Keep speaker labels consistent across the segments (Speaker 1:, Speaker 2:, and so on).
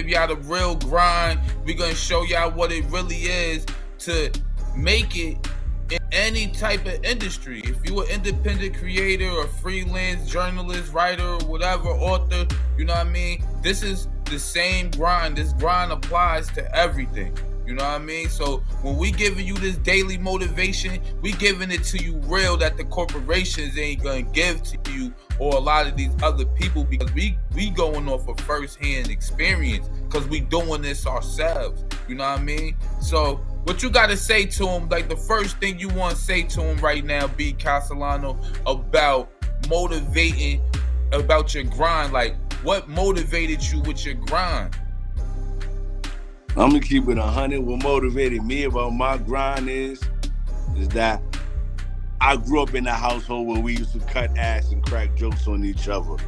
Speaker 1: give y'all the real grind. We're gonna show y'all what it really is to make it in any type of industry. If you're an independent creator or freelance journalist, writer, or whatever, author, you know what I mean? This is the same grind. This grind applies to everything. You know what I mean? So when we giving you this daily motivation, we giving it to you real that the corporations ain't gonna give to you or a lot of these other people, because we going off of first-hand experience because we doing this ourselves. You know what I mean? So what you got to say to him, like the first thing you want to say to him right now, B. Castellano, about motivating, about your grind, like what motivated you with your grind?
Speaker 2: I'm gonna keep it 100. What motivated me about my grind is that I grew up in a household where we used to cut ass and crack jokes on each other.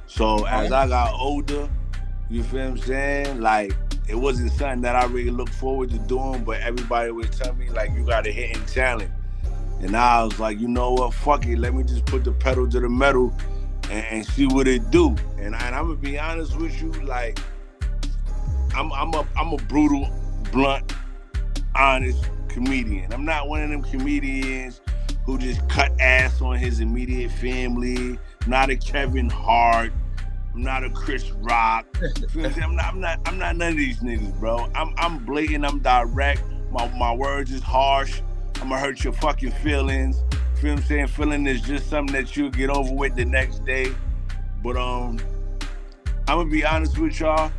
Speaker 2: So as I got older, you feel what I'm saying? Like, it wasn't something that I really looked forward to doing, but everybody would tell me, like, you got a hidden talent. And I was like, you know what, fuck it, let me just put the pedal to the metal and see what it do. And I'm gonna be honest with you, like, I'm a brutal, blunt, honest comedian. I'm not one of them comedians who just cut ass on his immediate family. I'm not a Kevin Hart. I'm not a Chris Rock. I'm not none of these niggas, bro. I'm blatant. I'm direct. My words is harsh. I'm gonna hurt your fucking feelings. Feel what I'm saying? Feeling is just something that you'll get over with the next day. But I'm gonna be honest with y'all.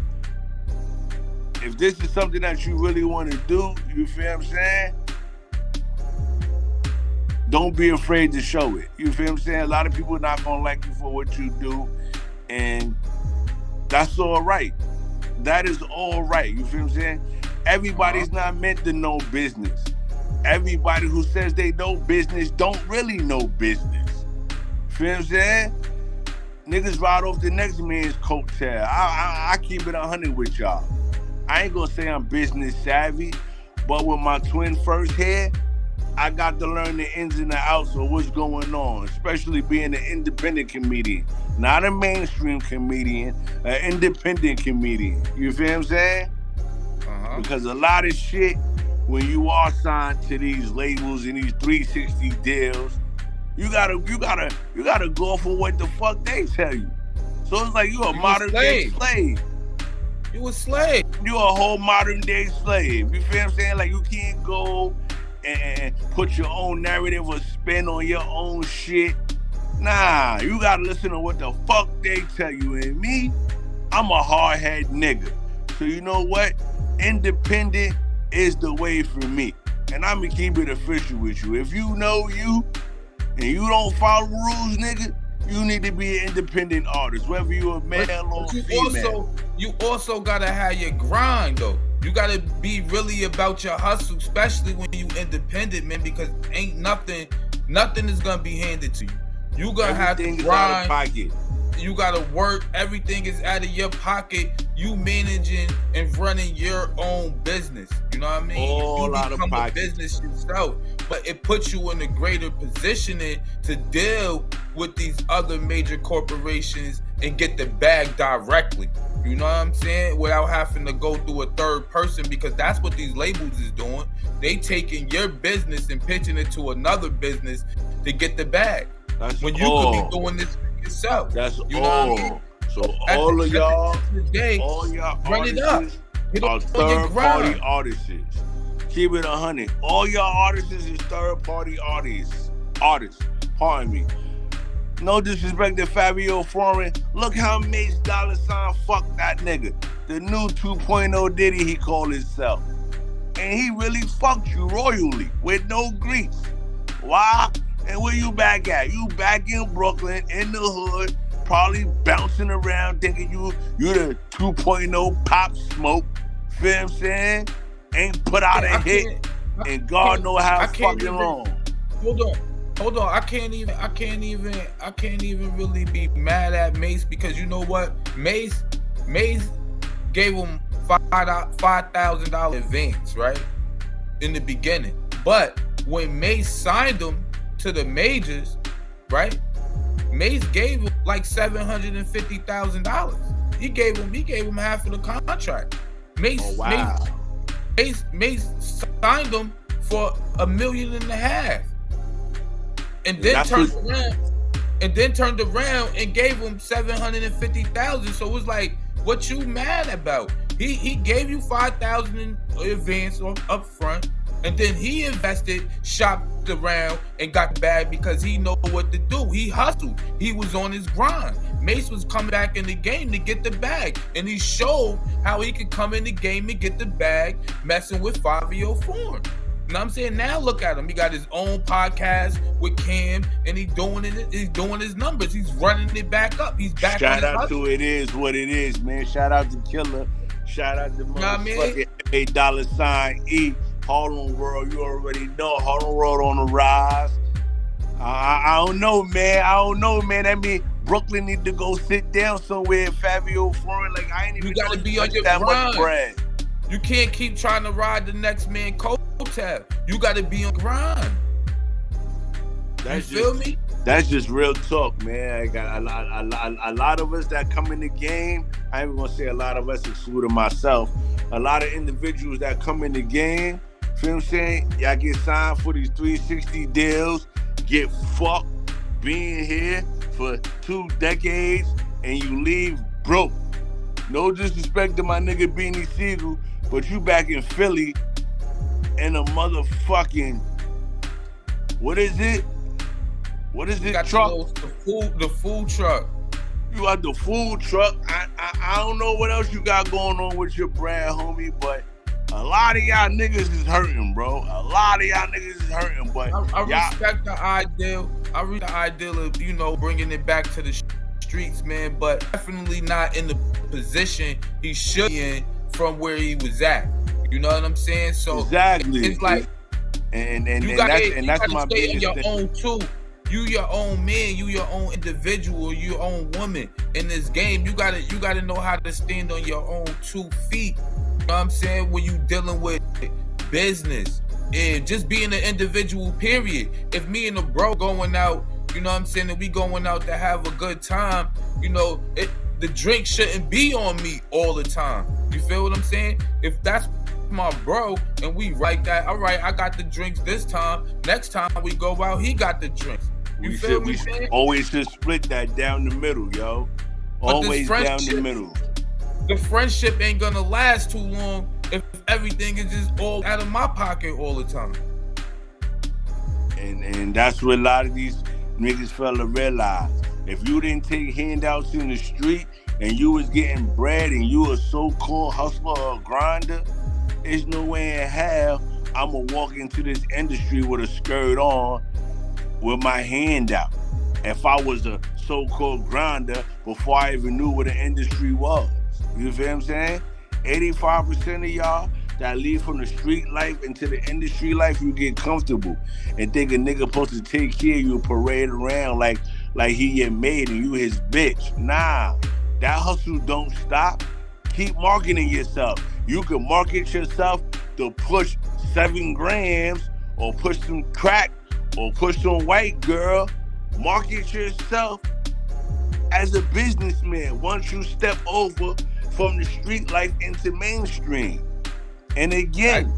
Speaker 2: If this is something that you really want to do, you feel what I'm saying? Don't be afraid to show it. You feel what I'm saying? A lot of people are not gonna like you for what you do, and that's all right. That is all right. You feel what I'm saying? Everybody's not meant to know business. Everybody who says they know business don't really know business. Feel what I'm saying? Niggas ride off the next man's coattail. I keep it 100 with y'all. I ain't gonna say I'm business savvy, but with my twin first head, I got to learn the ins and the outs of what's going on, especially being an independent comedian. Not a mainstream comedian, an independent comedian. You feel what I'm saying? Because a lot of shit, when you are signed to these labels and these 360 deals, you gotta go for what the fuck they tell you. So it's like you a modern day slave.
Speaker 1: You a slave.
Speaker 2: You a whole modern day slave. You feel what I'm saying? Like, you can't go and put your own narrative or spin on your own shit. Nah, you gotta listen to what the fuck they tell you. And me, I'm a hard-head nigga. So you know what? Independent is the way for me. And I'm gonna keep it official with you. If you know you and you don't follow rules, nigga, you need to be an independent artist, whether you're a male or female.
Speaker 1: You also gotta have your grind, though. You gotta be really about your hustle, especially when you independent, man, because ain't nothing is gonna be handed to you. You gonna have to grind.
Speaker 2: Out of pocket.
Speaker 1: You gotta work. Everything is out of your pocket. You managing and running your own business. You know what I mean?
Speaker 2: All out of pocket. You become a
Speaker 1: business yourself, but it puts you in a greater positioning to deal with these other major corporations and get the bag directly. You know what I'm saying? Without having to go through a third person, because that's what these labels is doing. They taking your business and pitching it to another business to get the bag.
Speaker 2: That's
Speaker 1: when you could be doing this for yourself.
Speaker 2: That's
Speaker 1: you know
Speaker 2: all.
Speaker 1: What I mean?
Speaker 2: So all of y'all,
Speaker 1: all y'all run it up.
Speaker 2: Are third-party artists. Keep it 100. All y'all artists is third-party artists. Pardon me. No disrespect to Fabio Foreign. Look how Mace Dollar Sign fucked that nigga. The new 2.0 Diddy, he called himself. And he really fucked you royally with no grease. Why? And where you back at? You back in Brooklyn, in the hood, probably bouncing around thinking you the 2.0 Pop Smoke. Feel what I'm saying? Ain't put out a hit. And God know how fucking long.
Speaker 1: Hold on. I can't even really be mad at Mace, because you know what? Mace gave him $5,000 advance, right? In the beginning. But when Mace signed him to the majors, right? Mace gave him like $750,000. he gave him half of the contract.
Speaker 2: Oh wow.
Speaker 1: Mace signed him for $1.5 million, and then turned around and gave him $750,000. So it was like, what you mad about? He gave you $5,000 in advance up front, and then he invested, shopped around, and got the bag because he know what to do. He hustled. He was on his grind. Mace was coming back in the game to get the bag, and he showed how he could come in the game and get the bag, messing with Fabio Foreign. You know what I'm saying? Now look at him. He got his own podcast with Cam, and he's doing it. He's doing his numbers. He's running it back up. He's back.
Speaker 2: Shout out to It Is What It Is, man. Shout out to Killer. Shout out to motherfucking $8 Harlem World. You already know Harlem World on the rise. I don't know, man. That mean Brooklyn need to go sit down somewhere at Fabio Foreign. Like, I ain't even.
Speaker 1: You gotta be on your
Speaker 2: that
Speaker 1: grind.
Speaker 2: Much bread.
Speaker 1: You can't keep trying to ride the next man coattail. You gotta be on grind. You feel me?
Speaker 2: That's just real talk, man. I got a lot of us that come in the game. I ain't gonna say a lot of us, excluding myself. A lot of individuals that come in the game. Feel what I'm saying? Y'all get signed for these 360 deals, get fucked being here for 2 decades, and you leave broke. No disrespect to my nigga Beanie Siegel, but you back in Philly in a motherfucking, what is it? What is it? Truck?
Speaker 1: The food truck.
Speaker 2: You got the food truck. I don't know what else you got going on with your brand, homie, but a lot of y'all niggas is hurting, bro. A lot of y'all niggas is hurting, but
Speaker 1: I respect the ideal. I read the ideal of, you know, bringing it back to the streets, man, but definitely not in the position he should be in from where he was at. You know what I'm saying? So
Speaker 2: exactly.
Speaker 1: It's like,
Speaker 2: and that's my
Speaker 1: biggest
Speaker 2: thing.
Speaker 1: Your own too. You your own man, you your own individual, you your own woman. In this game, you gotta know how to stand on your own 2 feet. You know what I'm saying? When you dealing with business and just being an individual, period. If me and the bro going out, you know what I'm saying, and we going out to have a good time, you know, the drink shouldn't be on me all the time. You feel what I'm saying? If that's my bro and we like that, all right, I got the drinks this time. Next time we go out, he got the drinks.
Speaker 2: We always should split that down the middle, yo. Always down the middle.
Speaker 1: The friendship ain't gonna last too long if everything is just all out of my pocket all the time.
Speaker 2: And that's what a lot of these niggas fail to realize. If you didn't take handouts in the street and you was getting bread and you a so-called hustler or grinder, there's no way in hell I'ma walk into this industry with a skirt on with my hand out. If I was a so-called grinder before I even knew what the industry was. You feel what I'm saying? 85% of y'all that leave from the street life into the industry life, you get comfortable and think a nigga supposed to take care of you, parade around like he your maid and you his bitch. Nah, that hustle don't stop. Keep marketing yourself. You can market yourself to push 7 grams or push some crack or push some white girl. Market yourself as a businessman once you step over from the street life into mainstream. And again,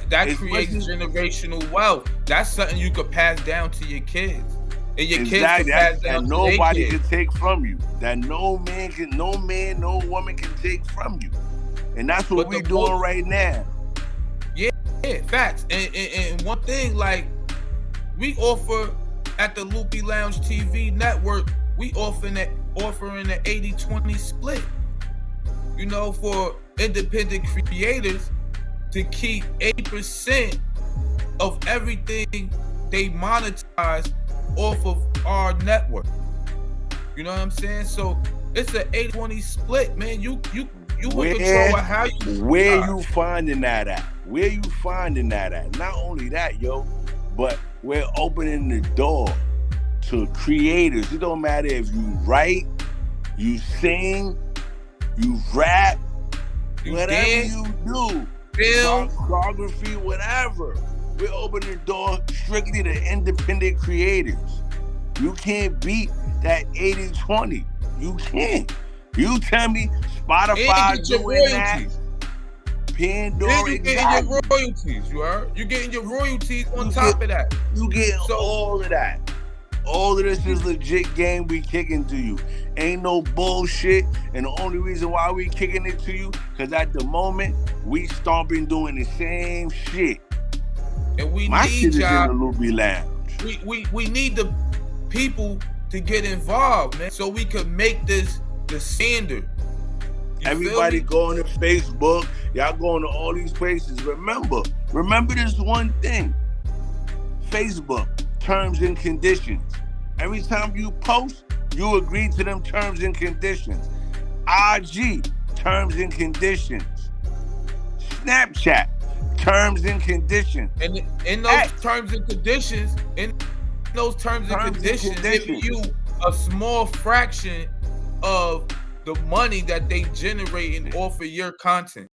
Speaker 1: that creates generational wealth. That's something you could pass down to your kids. And your kids can pass down to
Speaker 2: nobody
Speaker 1: their kids.
Speaker 2: can take from you. That no man, no woman can take from you. And that's what we're doing right now.
Speaker 1: Yeah, facts. And one thing, like, we offer at the Loopy Lounge TV network, we offering the 80-20 split. You know, for independent creators to keep 8% of everything they monetize off of our network. You know what I'm saying? So it's an 80-20 split, man. You will control how you.
Speaker 2: Where you finding that at? Where you finding that at? Not only that, yo, but we're opening the door to creators. It don't matter if you write, you sing, you rap, whatever dance, you do, film, choreography, whatever. We're opening the door strictly to independent creators. You can't beat that 80-20. You can't. You tell me
Speaker 1: And
Speaker 2: Spotify
Speaker 1: get your
Speaker 2: doing that,
Speaker 1: royalties. Then
Speaker 2: Pandora,
Speaker 1: you getting your
Speaker 2: exactly.
Speaker 1: royalties, you heard? You getting your royalties on
Speaker 2: You
Speaker 1: top of that.
Speaker 2: getting
Speaker 1: So
Speaker 2: all of that. All of this is legit game we kicking to you. Ain't no bullshit. And the only reason why we kicking it to you, because at the moment, we stomping doing the same shit.
Speaker 1: and we
Speaker 2: My
Speaker 1: need
Speaker 2: shit is in
Speaker 1: y'all.
Speaker 2: the Luby Lounge.
Speaker 1: We need the people to get involved, man, so we could make this the standard. You
Speaker 2: Everybody
Speaker 1: feel me?
Speaker 2: going to Facebook. Y'all going to all these places. Remember this one thing. Facebook, terms and conditions. Every time you post, you agree to them terms and conditions. IG, terms and conditions. Snapchat, terms and conditions.
Speaker 1: And in those terms and conditions, giving you a small fraction of the money that they generate off of your content.